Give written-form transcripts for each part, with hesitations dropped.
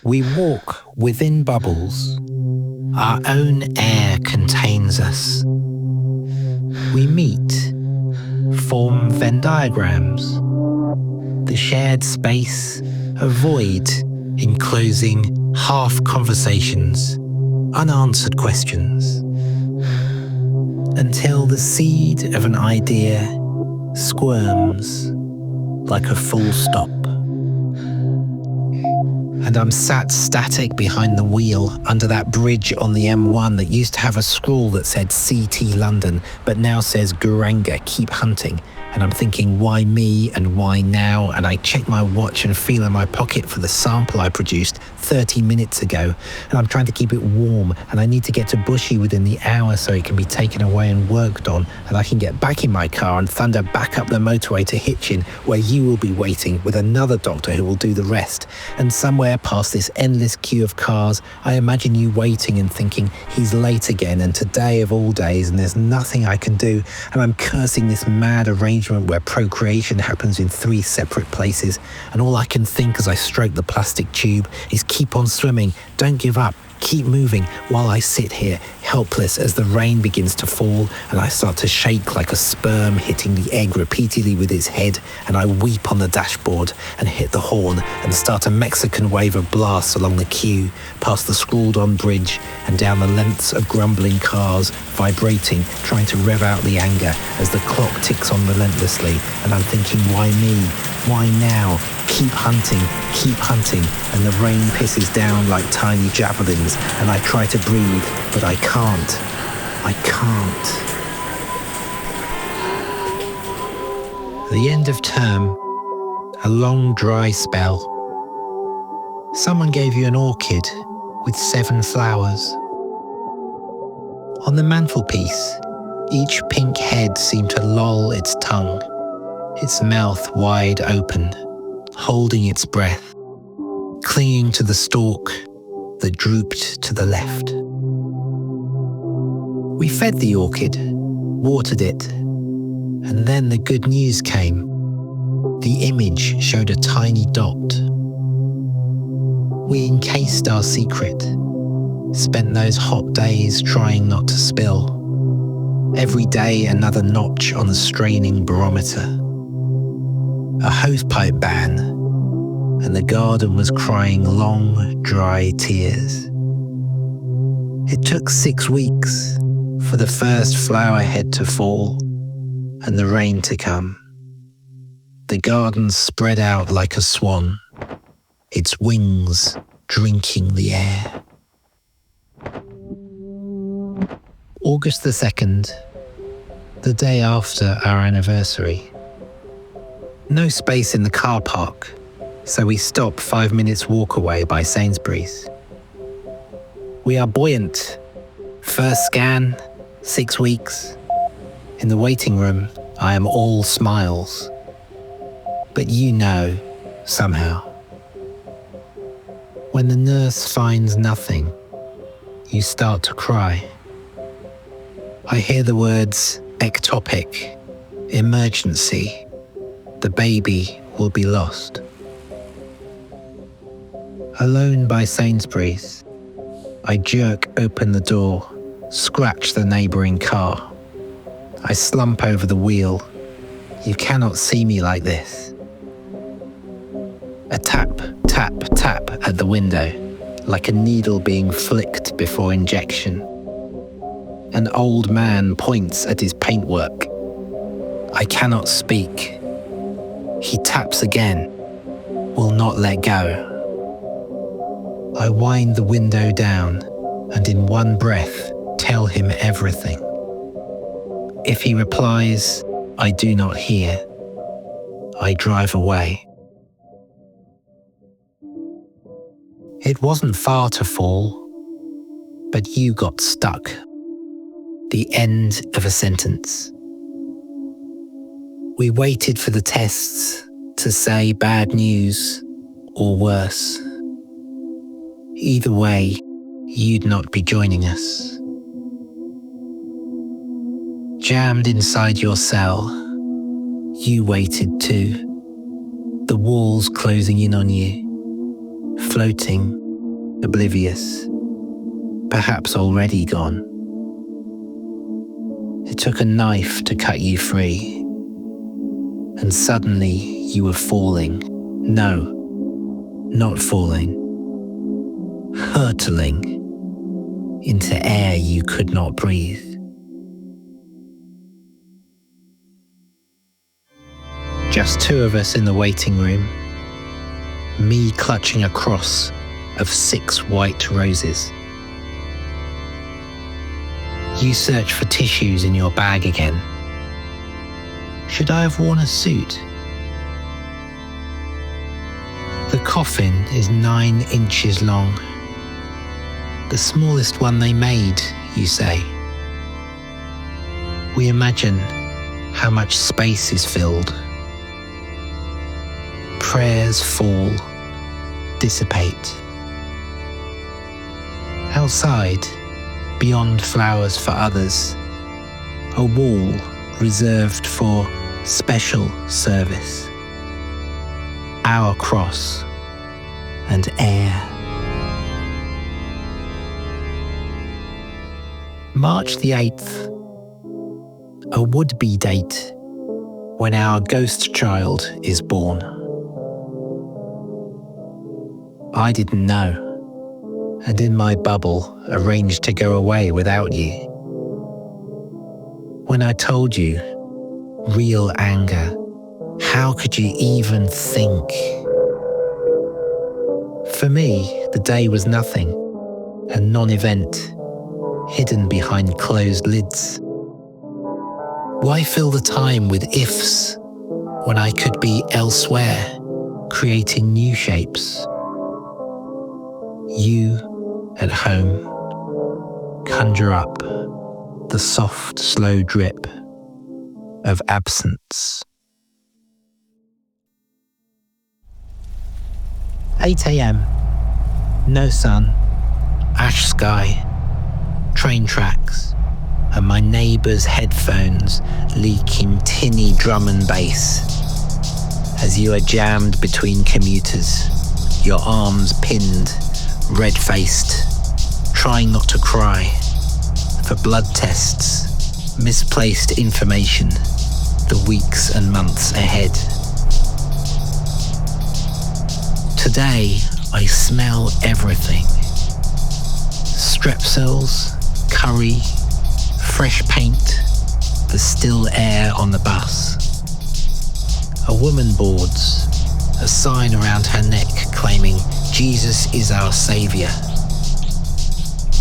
We walk within bubbles. Our own air contains us. We meet, form Venn diagrams. The shared space, a void enclosing half conversations, unanswered questions. Until the seed of an idea squirms like a full stop. And I'm sat static behind the wheel under that bridge on the M1 that used to have a scroll that said CT London, but now says Guranga, keep hunting. And I'm thinking, why me and why now? And I check my watch and feel in my pocket for the sample I produced 30 minutes ago. And I'm trying to keep it warm, and I need to get to Bushy within the hour so it can be taken away and worked on, and I can get back in my car and thunder back up the motorway to Hitchin, where you will be waiting with another doctor who will do the rest. And somewhere past this endless queue of cars, I imagine you waiting and thinking, he's late again, and today of all days, and there's nothing I can do. And I'm cursing this mad arrangement where procreation happens in 3 separate places, and all I can think as I stroke the plastic tube is keep on swimming, don't give up, keep moving, while I sit here helpless as the rain begins to fall and I start to shake like a sperm hitting the egg repeatedly with its head, and I weep on the dashboard and hit the horn and start a Mexican wave of blasts along the queue, past the scrawled-on bridge and down the lengths of grumbling cars, vibrating, trying to rev out the anger as the clock ticks on relentlessly, and I'm thinking, why me? Why now? Keep hunting, and the rain pisses down like tiny javelins, and I try to breathe, but I can't. The end of term, a long dry spell. Someone gave you an orchid with 7 flowers. On the mantelpiece, each pink head seemed to loll its tongue, its mouth wide open, holding its breath, clinging to the stalk that drooped to the left. We fed the orchid, watered it, and then the good news came. The image showed a tiny dot. We encased our secret, spent those hot days trying not to spill. Every day another notch on the straining barometer. A hosepipe ban, and the garden was crying long, dry tears. It took 6 weeks for the first flower head to fall and the rain to come. The garden spread out like a swan, its wings drinking the air. August the 2nd, the day after our anniversary. No space in the car park, so we stop 5 minutes walk away by Sainsbury's. We are buoyant. First scan, 6 weeks. In the waiting room, I am all smiles. But you know, somehow. When the nurse finds nothing, you start to cry. I hear the words ectopic, emergency, the baby will be lost. Alone by Sainsbury's, I jerk open the door, scratch the neighbouring car. I slump over the wheel. You cannot see me like this. A tap, tap, tap at the window, like a needle being flicked before injection. An old man points at his paintwork. I cannot speak. He taps again, will not let go. I wind the window down and in one breath tell him everything. If he replies, I do not hear, I drive away. It wasn't far to fall, but you got stuck. The end of a sentence. We waited for the tests to say bad news or worse. Either way, you'd not be joining us. Jammed inside your cell, you waited too. The walls closing in on you, floating oblivious, perhaps already gone. It took a knife to cut you free, and suddenly you were falling. No, not falling. Hurtling into air you could not breathe. Just two of us in the waiting room, me clutching a cross of 6 white roses. You search for tissues in your bag again. Should I have worn a suit? The coffin is 9 inches long. The smallest one they made, you say. We imagine how much space is filled. Prayers fall, dissipate. Outside, beyond flowers for others, a wall reserved for special service. Our cross and air. March the 8th, a would-be date when our ghost child is born. I didn't know, and in my bubble arranged to go away without you. When I told you, real anger, how could you even think? For me, the day was nothing, a non-event, hidden behind closed lids. Why fill the time with ifs when I could be elsewhere, creating new shapes? You, at home, conjure up the soft, slow drip of absence. 8 a.m. No sun, ash sky, train tracks, and my neighbour's headphones leaking tinny drum and bass as you are jammed between commuters, your arms pinned, red-faced, trying not to cry, for blood tests, misplaced information, the weeks and months ahead. Today, I smell everything. Strepsils, curry, fresh paint, the still air on the bus. A woman boards, a sign around her neck claiming Jesus is our saviour.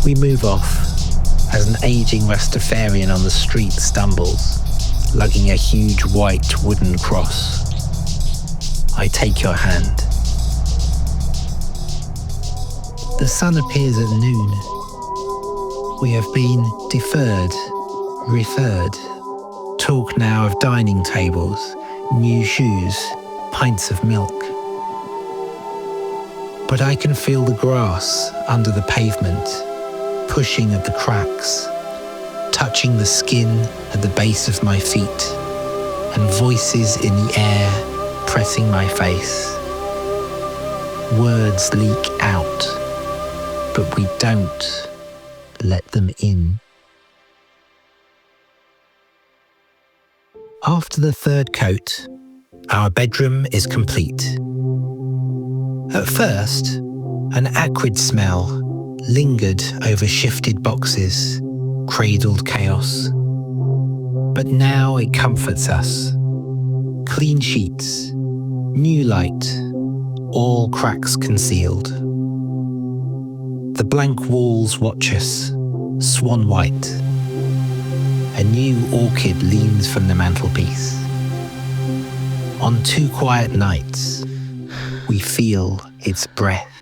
We move off as an ageing Rastafarian on the street stumbles, lugging a huge white wooden cross. I take your hand. The sun appears at noon. We have been deferred, referred. Talk now of dining tables, new shoes, pints of milk. But I can feel the grass under the pavement, pushing at the cracks, touching the skin at the base of my feet, and voices in the air pressing my face. Words leak out, but we don't let them in. After the third coat, our bedroom is complete. At first, an acrid smell lingered over shifted boxes, cradled chaos. But now it comforts us. Clean sheets, new light, all cracks concealed. The blank walls watch us, swan white. A new orchid leans from the mantelpiece. On 2 quiet nights, we feel its breath.